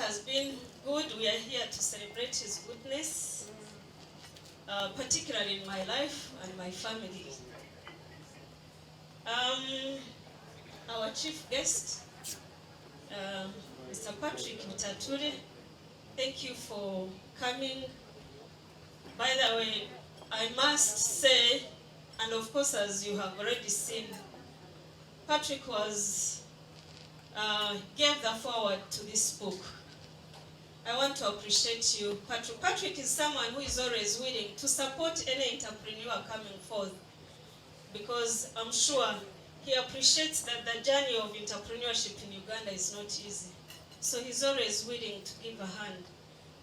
has been good. We are here to celebrate his goodness, particularly in my life and my family. Our chief guest, Mr. Patrick Mutature, thank you for coming. By the way, I must say, and of course as you have already seen, Patrick gave the forward to this book. I want to appreciate you, Patrick. Patrick is someone who is always willing to support any entrepreneur coming forth, because I'm sure he appreciates that the journey of entrepreneurship in Uganda is not easy. So he's always willing to give a hand.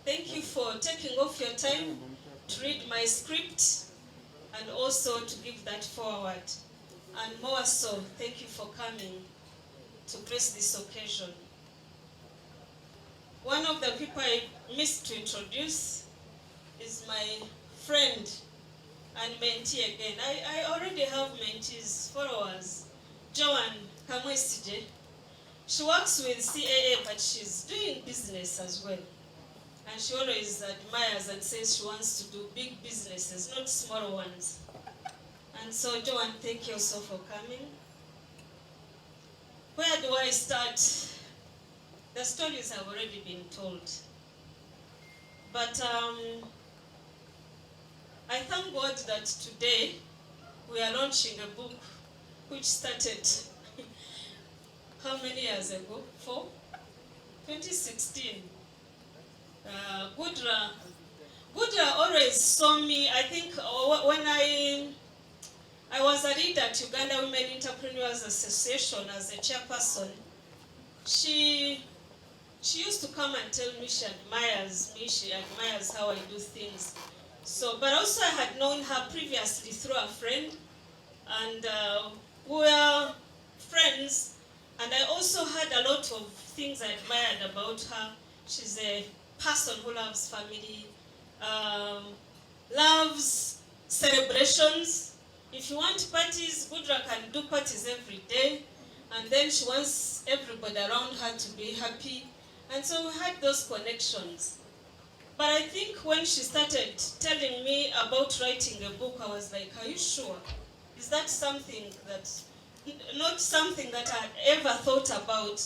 Thank you for taking off your time to read my script and also to give that forward. And more so, thank you for coming to grace this occasion. One of the people I missed to introduce is my friend and mentee again. I already have mentees, followers. Joanne Kamwesije. She works with CAA, but she's doing business as well. And she always admires and says she wants to do big businesses, not small ones. And so, Joanne, thank you also for coming. Where do I start? The stories have already been told. But I thank God that today we are launching a book which started how many years ago? 2016. Gudra always saw me, I think when I was a leader at Uganda Women Entrepreneurs Association as a chairperson. She used to come and tell me she admires how I do things. So, but also I had known her previously through a friend, and we were friends, and I also had a lot of things I admired about her. She's a person who loves family, loves celebrations. If you want parties, Gudra can do parties every day, and then she wants everybody around her to be happy. And so we had those connections. But I think when she started telling me about writing a book, I was like, are you sure? Is that something that, not something that I had ever thought about,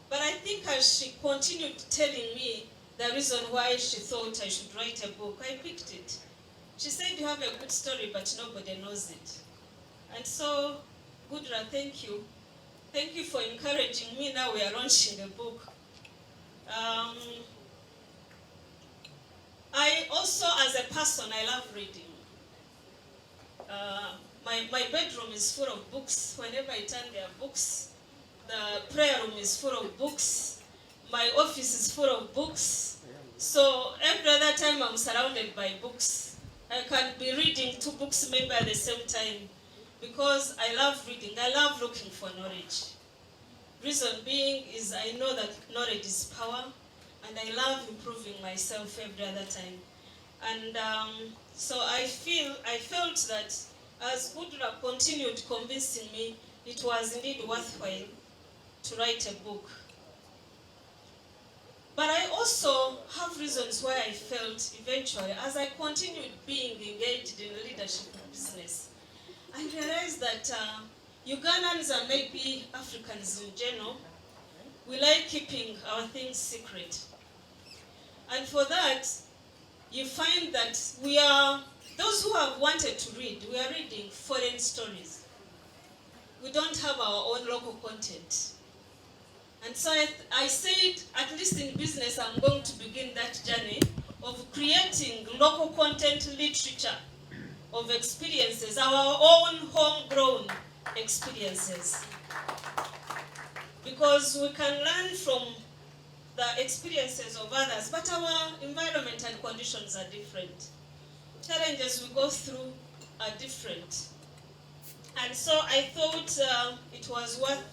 but I think as she continued telling me the reason why she thought I should write a book, I picked it. She said, you have a good story, but nobody knows it. And so, Gudra, thank you. Thank you for encouraging me. Now we are launching a book. I also, as a person, I love reading. My bedroom is full of books. Whenever I turn, there are books. The prayer room is full of books. My office is full of books. So every other time I'm surrounded by books. I can be reading 2 books maybe at the same time, because I love reading. I love looking for knowledge. Reason being is I know that knowledge is power, and I love improving myself every other time. And so I felt that as Gudra continued convincing me, it was indeed worthwhile to write a book. But I also have reasons why I felt eventually, as I continued being engaged in leadership and business, I realized that Ugandans, and maybe Africans in general, we like keeping our things secret. And for that, you find that we are, those who have wanted to read, we are reading foreign stories. We don't have our own local content. And so I said, at least in business, I'm going to begin that journey of creating local content literature of experiences, our own homegrown experiences. Because we can learn from the experiences of others, but our environment and conditions are different. Challenges we go through are different. And so I thought it was worth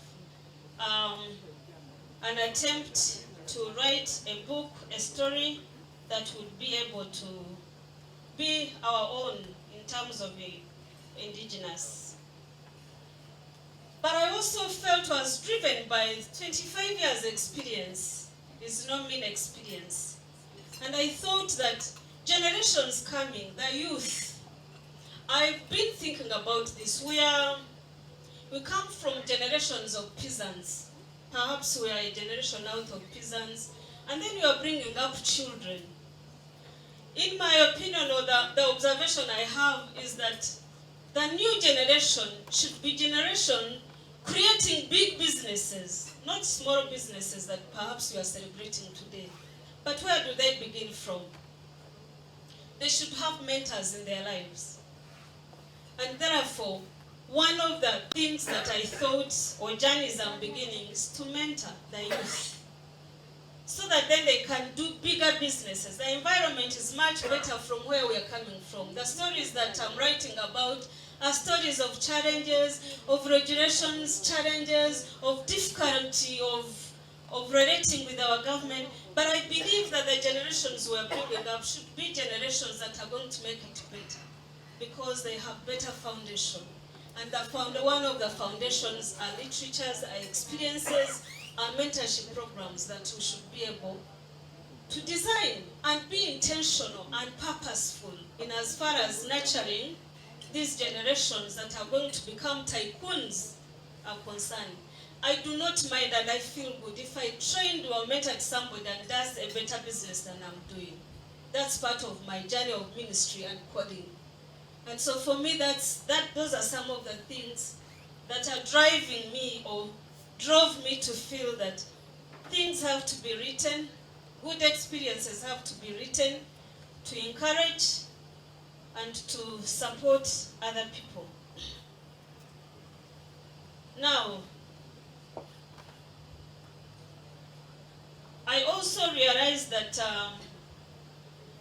an attempt to write a book, a story that would be able to be our own in terms of the indigenous. But I also felt was driven by 25 years experience is no mean experience. And I thought that generations coming, the youth, I've been thinking about this. We come from generations of peasants. Perhaps we are a generation out of peasants. And then you are bringing up children. In my opinion, or the observation I have is that the new generation should be generation creating big businesses, not small businesses that perhaps we are celebrating today. But where do they begin from? They should have mentors in their lives. And therefore, one of the things that I thought, or journeys I'm beginning, is to mentor the youth, so that then they can do bigger businesses. The environment is much better from where we are coming from. The stories that I'm writing about are stories of challenges, of regulations, challenges, of difficulty of relating with our government. But I believe that the generations we are bringing up should be generations that are going to make it better, because they have better foundation. And one of the foundations are literatures, are experiences, are mentorship programs that we should be able to design and be intentional and purposeful in as far as nurturing these generations that are going to become tycoons are concerned. I do not mind, and I feel good if I trained or mentored somebody that does a better business than I'm doing. That's part of my journey of ministry and calling. And so for me, those are some of the things that are driving me, or drove me to feel that things have to be written, good experiences have to be written to encourage and to support other people. Now, I also realized that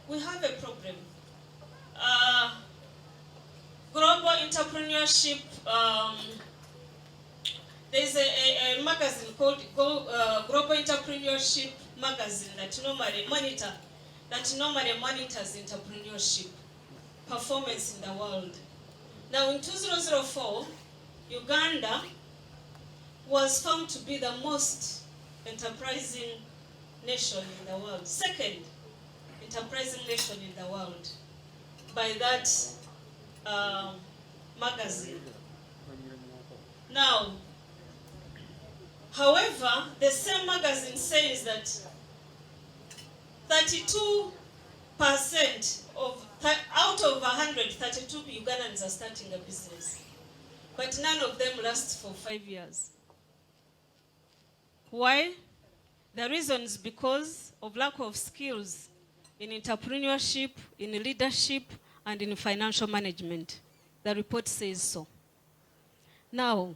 we have a problem. Global entrepreneurship, there's a magazine called Global Entrepreneurship Magazine that normally monitors entrepreneurship performance in the world. Now in 2004, Uganda was found to be the most enterprising nation in the world, second enterprising nation in the world, by that magazine. Now, however, the same magazine says that 32% out of 100, 32 Ugandans are starting a business, but none of them lasts for 5 years. Why? The reason is because of lack of skills in entrepreneurship, in leadership, and in financial management. The report says so. Now,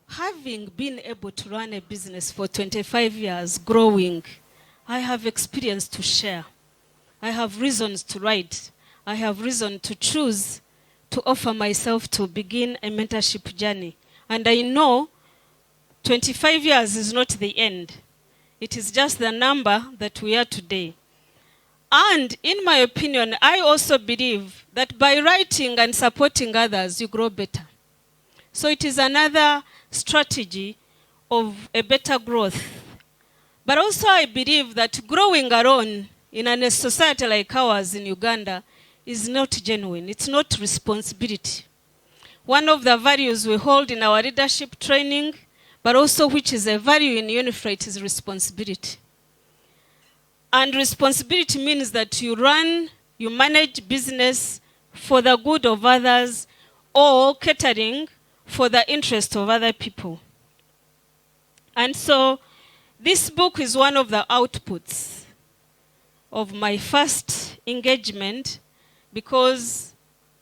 having been able to run a business for 25 years, growing, I have experience to share. I have reasons to write. I have reason to choose to offer myself to begin a mentorship journey. And I know 25 years is not the end. It is just the number that we are today. And in my opinion, I also believe that by writing and supporting others, you grow better. So it is another strategy of a better growth. But also I believe that growing alone in a society like ours in Uganda is not genuine. It's not responsibility. One of the values we hold in our leadership training, but also which is a value in Unifreight, is responsibility. And responsibility means that you manage business for the good of others, or catering for the interest of other people. And so this book is one of the outputs of my first engagement, because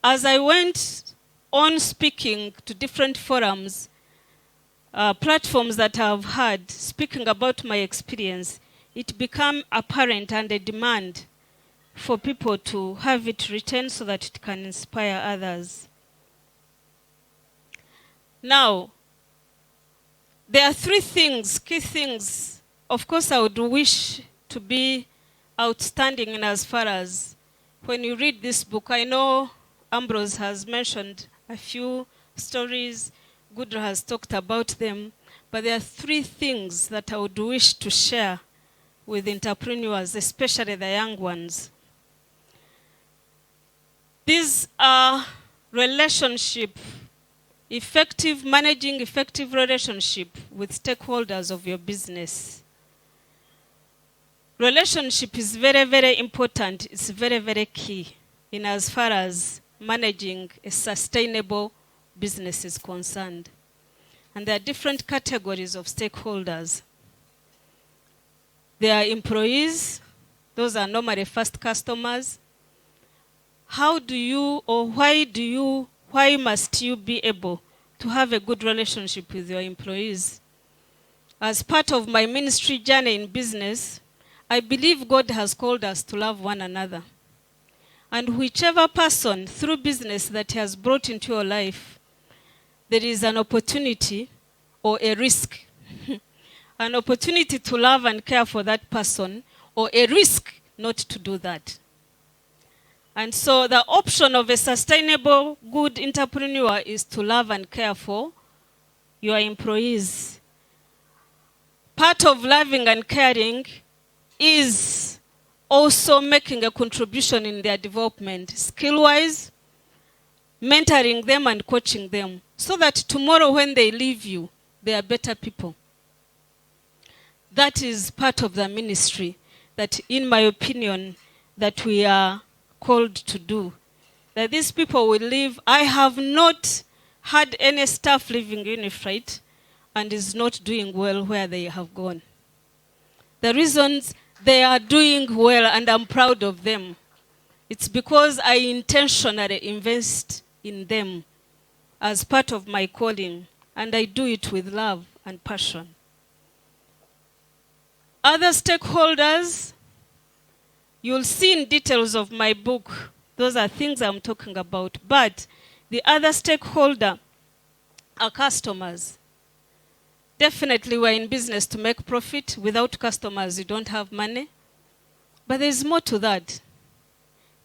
as I went on speaking to different forums, platforms that I've had, speaking about my experience, it became apparent and a demand for people to have it written so that it can inspire others. Now, there are three things, key things. Of course, I would wish to be outstanding in as far as when you read this book. I know Ambrose has mentioned a few stories, Gudra has talked about them, but there are three things that I would wish to share with entrepreneurs, especially the young ones. These are managing effective relationship with stakeholders of your business. Relationship is very, very important. It's very, very key in as far as managing a sustainable business is concerned. And there are different categories of stakeholders. There are employees. Those are normally first customers. How do you, or why must you be able to have a good relationship with your employees? As part of my ministry journey in business, I believe God has called us to love one another. And whichever person through business that he has brought into your life, there is an opportunity or a risk. An opportunity to love and care for that person, or a risk not to do that. And so the option of a sustainable, good entrepreneur is to love and care for your employees. Part of loving and caring is also making a contribution in their development, skill-wise, mentoring them and coaching them, so that tomorrow when they leave you, they are better people. That is part of the ministry that, in my opinion, that we are called to do. That these people will leave. I have not had any staff leaving Unifreight and is not doing well where they have gone. The reasons they are doing well, and I'm proud of them, it's because I intentionally invest in them as part of my calling, and I do it with love and passion. Other stakeholders, you'll see in details of my book, those are things I'm talking about, but the other stakeholder are customers. Definitely we're in business to make profit. Without customers, you don't have money. But there's more to that.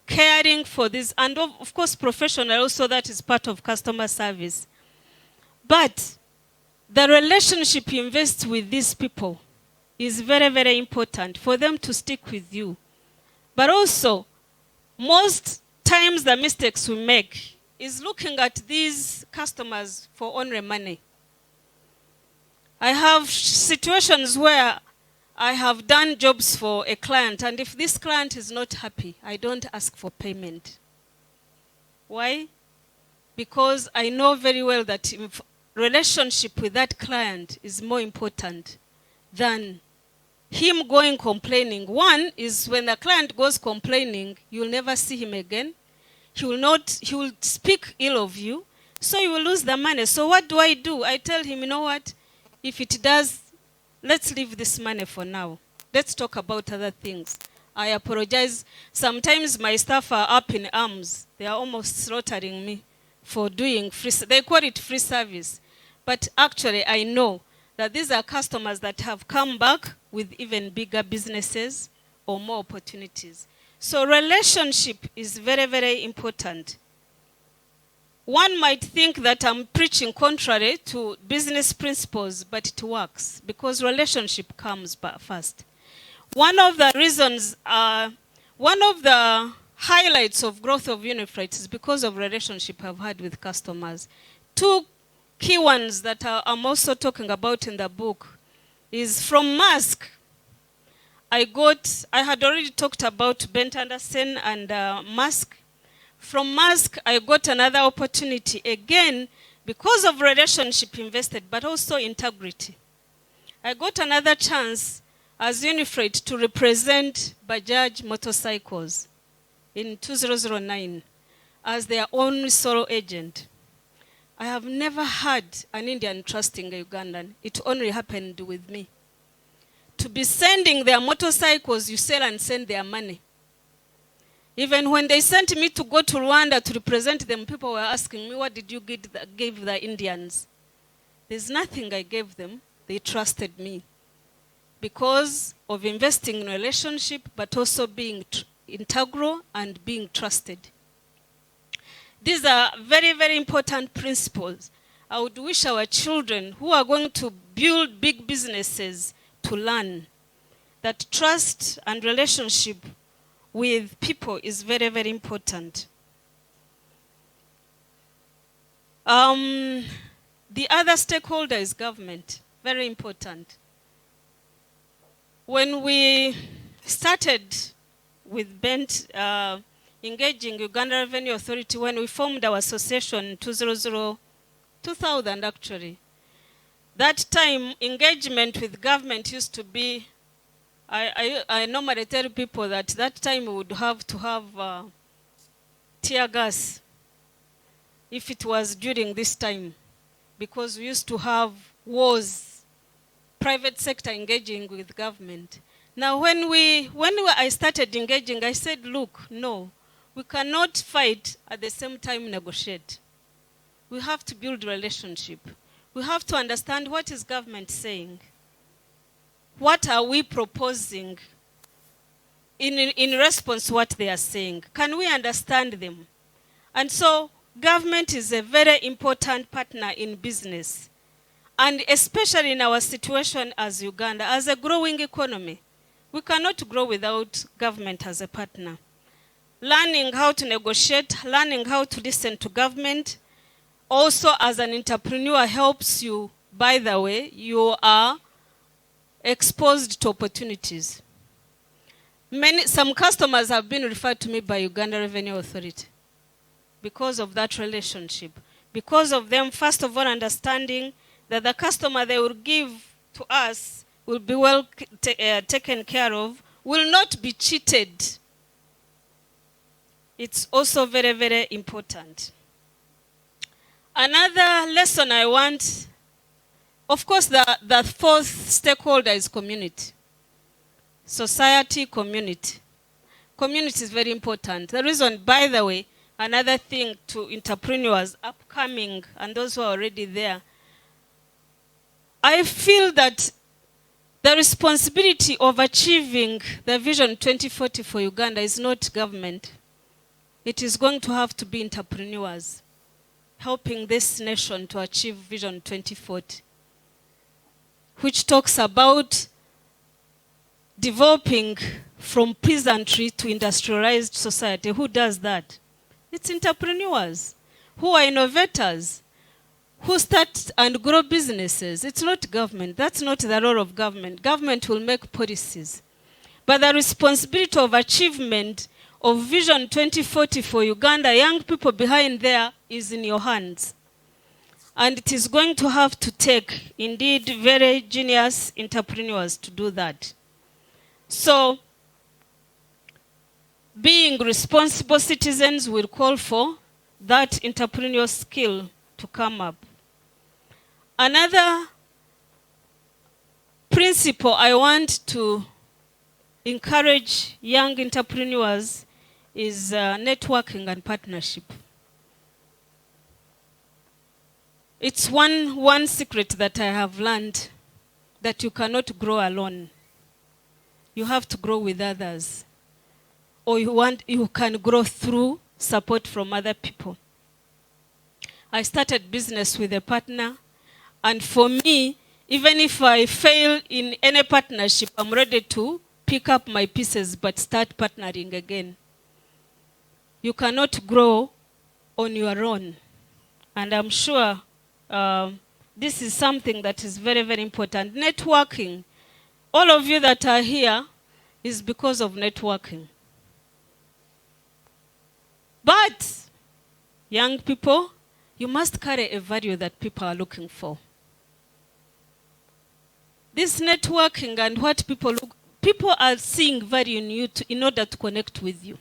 Caring for this, and of course professional also, that is part of customer service. But the relationship you invest with these people is very, very important for them to stick with you. But also, most times the mistakes we make is looking at these customers for only money. I have situations where I have done jobs for a client, and if this client is not happy, I don't ask for payment. Why? Because I know very well that relationship with that client is more important than him going complaining. One is when the client goes complaining, you'll never see him again. He will speak ill of you, so you will lose the money. So what do? I tell him, you know what? If it does, let's leave this money for now. Let's talk about other things. I apologize. Sometimes my staff are up in arms. They are almost slaughtering me for doing free. They call it free service. But actually, I know that these are customers that have come back with even bigger businesses or more opportunities. So relationship is very, very important. One might think that I'm preaching contrary to business principles, but it works because relationship comes first. One of the reasons, one of the highlights of growth of Unifreight is because of relationship I've had with customers. Two key ones that I'm also talking about in the book is from Mask. I had already talked about Bent Anderson and Mask. From Mask, I got another opportunity, again, because of relationship invested, but also integrity. I got another chance as Unifreight to represent Bajaj Motorcycles in 2009 as their own solo agent. I have never had an Indian trusting a Ugandan. It only happened with me. To be sending their motorcycles, you sell and send their money. Even when they sent me to go to Rwanda to represent them, people were asking me, what did you give the Indians? There's nothing I gave them. They trusted me because of investing in relationship, but also being integral and being trusted. These are very, very important principles. I would wish our children who are going to build big businesses to learn. that trust and relationship with people is very, very important. The other stakeholder is government, very important. When we started with Bent engaging Uganda Revenue Authority, when we formed our association in 2000 actually, that time engagement with government used to be, I normally tell people that time we would have to have tear gas if it was during this time, because we used to have wars, private sector engaging with government. Now when I started engaging, I said, look, no, we cannot fight at the same time negotiate. We have to build relationship. We have to understand what is government saying. What are we proposing in response to what they are saying? Can we understand them? And so government is a very important partner in business. And especially in our situation as Uganda, as a growing economy, we cannot grow without government as a partner. Learning how to negotiate, learning how to listen to government, also as an entrepreneur helps you, by the way, you are exposed to opportunities. Some customers have been referred to me by Uganda Revenue Authority because of that relationship. Because of them, first of all, understanding that the customer they will give to us will be well taken care of, will not be cheated. It's also very, very important. Another lesson I want, of course, the fourth stakeholder is community. Society, community. Community is very important. The reason, by the way, another thing to entrepreneurs upcoming and those who are already there, I feel that the responsibility of achieving the Vision 2040 for Uganda is not government. It is going to have to be entrepreneurs helping this nation to achieve Vision 2040, which talks about developing from peasantry to industrialized society. Who does that? It's entrepreneurs who are innovators, who start and grow businesses. It's not government. That's not the role of government. Government will make policies. But the responsibility of achievement of Vision 2040 for Uganda, young people behind there, is in your hands. And it is going to have to take, indeed, very genius entrepreneurs to do that. So, being responsible citizens will call for that entrepreneurial skill to come up. Another principle I want to encourage young entrepreneurs is networking and partnership. It's one secret that I have learned, that you cannot grow alone. You have to grow with others. Or you can grow through support from other people. I started business with a partner, and for me, even if I fail in any partnership, I'm ready to pick up my pieces but start partnering again. You cannot grow on your own. And I'm sure this is something that is very, very important. Networking. All of you that are here is because of networking. But, young people, you must carry a value that people are looking for. This networking and what people are seeing value in you in order to connect with you.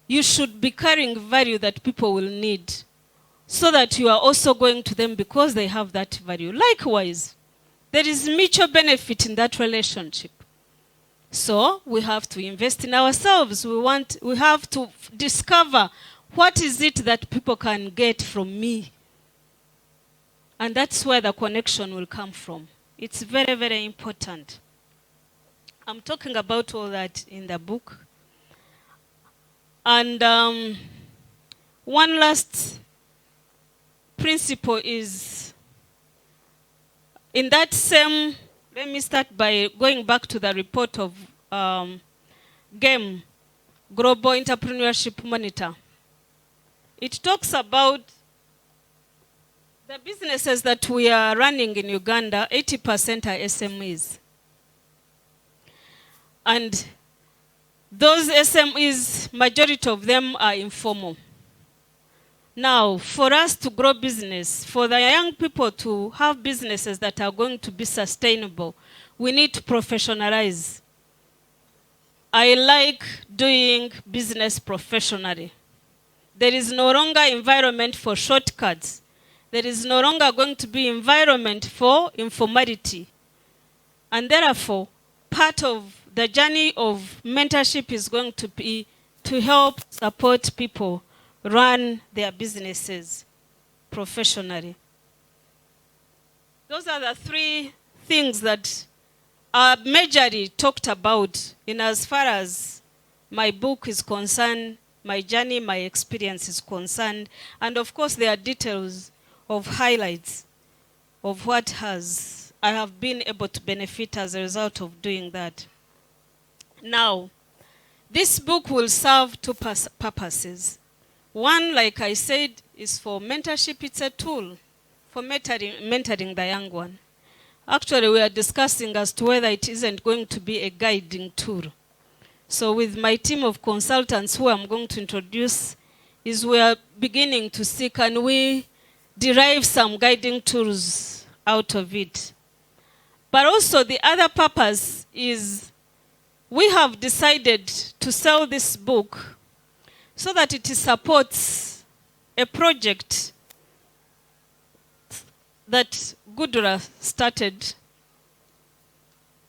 You should be carrying value that people will need, so that you are also going to them because they have that value. Likewise, there is mutual benefit in that relationship. So we have to invest in ourselves. We have to discover what is it that people can get from me. And that's where the connection will come from. It's very, very important. I'm talking about all that in the book. And one last principle is, in that same Let me start by going back to the report of GEM, Global Entrepreneurship Monitor. It talks about the businesses that we are running in Uganda, 80% are SMEs. And those SMEs, majority of them are informal. Now, for us to grow business, for the young people to have businesses that are going to be sustainable, we need to professionalize. I like doing business professionally. There is no longer environment for shortcuts. There is no longer going to be environment for informality. And therefore, part of the journey of mentorship is going to be to help support people run their businesses professionally. Those are the three things that are majorly talked about in as far as my book is concerned, my journey, my experience is concerned. And of course, there are details of highlights of what I have been able to benefit as a result of doing that. Now, this book will serve two purposes. One, like I said, is for mentorship. It's a tool for mentoring the young one. Actually, we are discussing as to whether it isn't going to be a guiding tool. So with my team of consultants who I'm going to introduce, we are beginning to see, can we derive some guiding tools out of it? But also the other purpose is we have decided to sell this book so that it supports a project that Gudura started.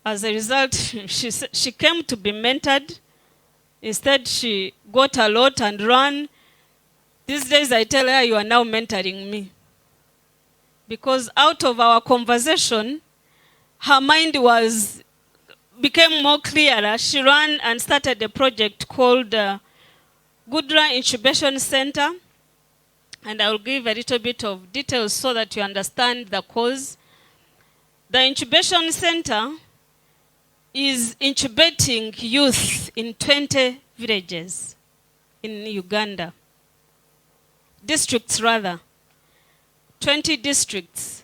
As a result, she came to be mentored. Instead, she got a lot and ran. These days, I tell her, you are now mentoring me. Because out of our conversation, her mind became more clearer. She ran and started a project called Gudura Incubation Center. And I will give a little bit of details so that you understand the cause. The Incubation Center is incubating youth in 20 villages in Uganda. Districts rather. 20 districts.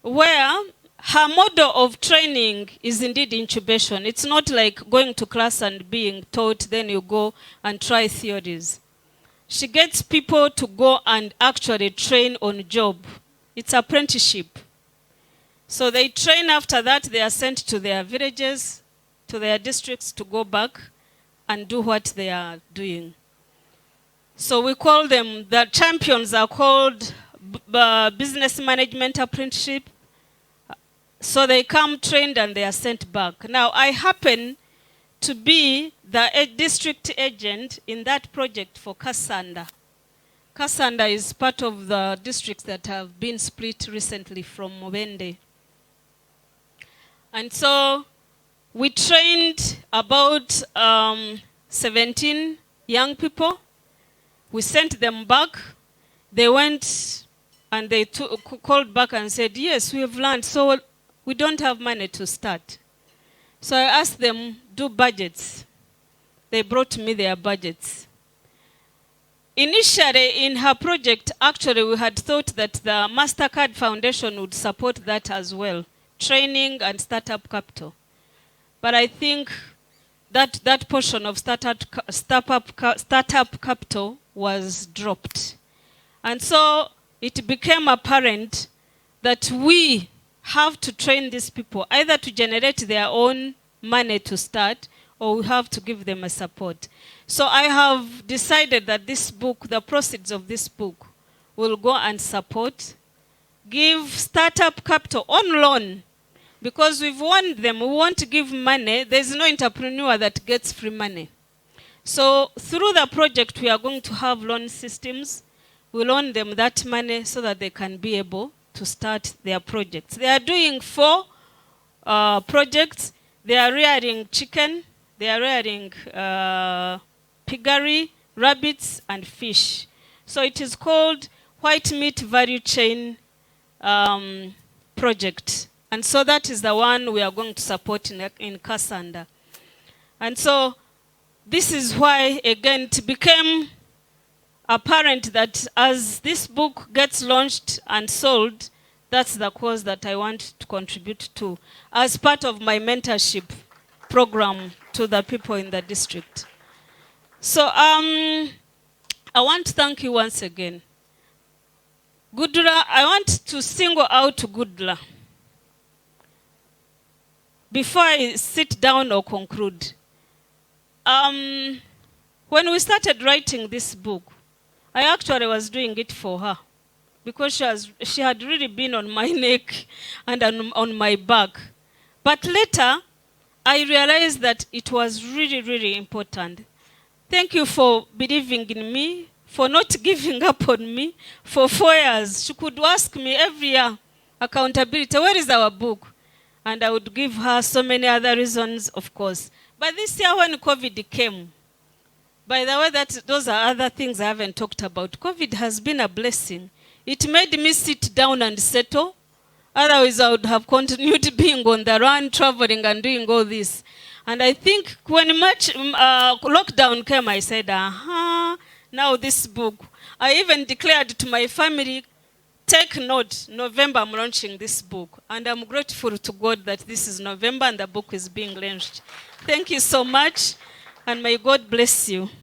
Where her model of training is indeed incubation. It's not like going to class and being taught, then you go and try theories. She gets people to go and actually train on job. It's apprenticeship. So they train. After that, they are sent to their villages, to their districts to go back and do what they are doing. So we call them, the champions are called business management apprenticeship. So they come trained and they are sent back. Now, I happen to be the district agent in that project for Kasanda. Kasanda is part of the districts that have been split recently from Mubende. And so we trained about 17 young people. We sent them back. They went and they called back and said, yes, we have learned, so we don't have money to start. So I asked them, do budgets. They brought me their budgets. Initially, in her project, actually, we had thought that the MasterCard Foundation would support that as well, training and startup capital. But I think that portion of startup capital was dropped. And so it became apparent that we have to train these people either to generate their own money to start, or we have to give them a support. So I have decided that this book, the proceeds of this book, will go and support, give startup capital on loan, because we've warned them, we want to give money. There's no entrepreneur that gets free money. So through the project, we are going to have loan systems. We loan them that money so that they can be able to start their projects. They are doing 4 projects. They are rearing chicken, they are rearing piggery, rabbits, and fish. So it is called White Meat Value Chain Project. And so that is the one we are going to support in Kasanda. And so this is why, again, it became apparent that as this book gets launched and sold, that's the cause that I want to contribute to as part of my mentorship program to the people in the district. So I want to thank you once again. Goodla, I want to single out Goodla before I sit down or conclude. When we started writing this book, I actually was doing it for her because she had really been on my neck and on my back. But later, I realized that it was really, really important. Thank you for believing in me, for not giving up on me for 4 years. She could ask me every year, accountability, where is our book? And I would give her so many other reasons, of course. But this year when COVID came, by the way, those are other things I haven't talked about. COVID has been a blessing. It made me sit down and settle. Otherwise, I would have continued being on the run, traveling and doing all this. And I think when lockdown came, I said, now this book. I even declared to my family, take note, November I'm launching this book. And I'm grateful to God that this is November and the book is being launched. Thank you so much, and may God bless you.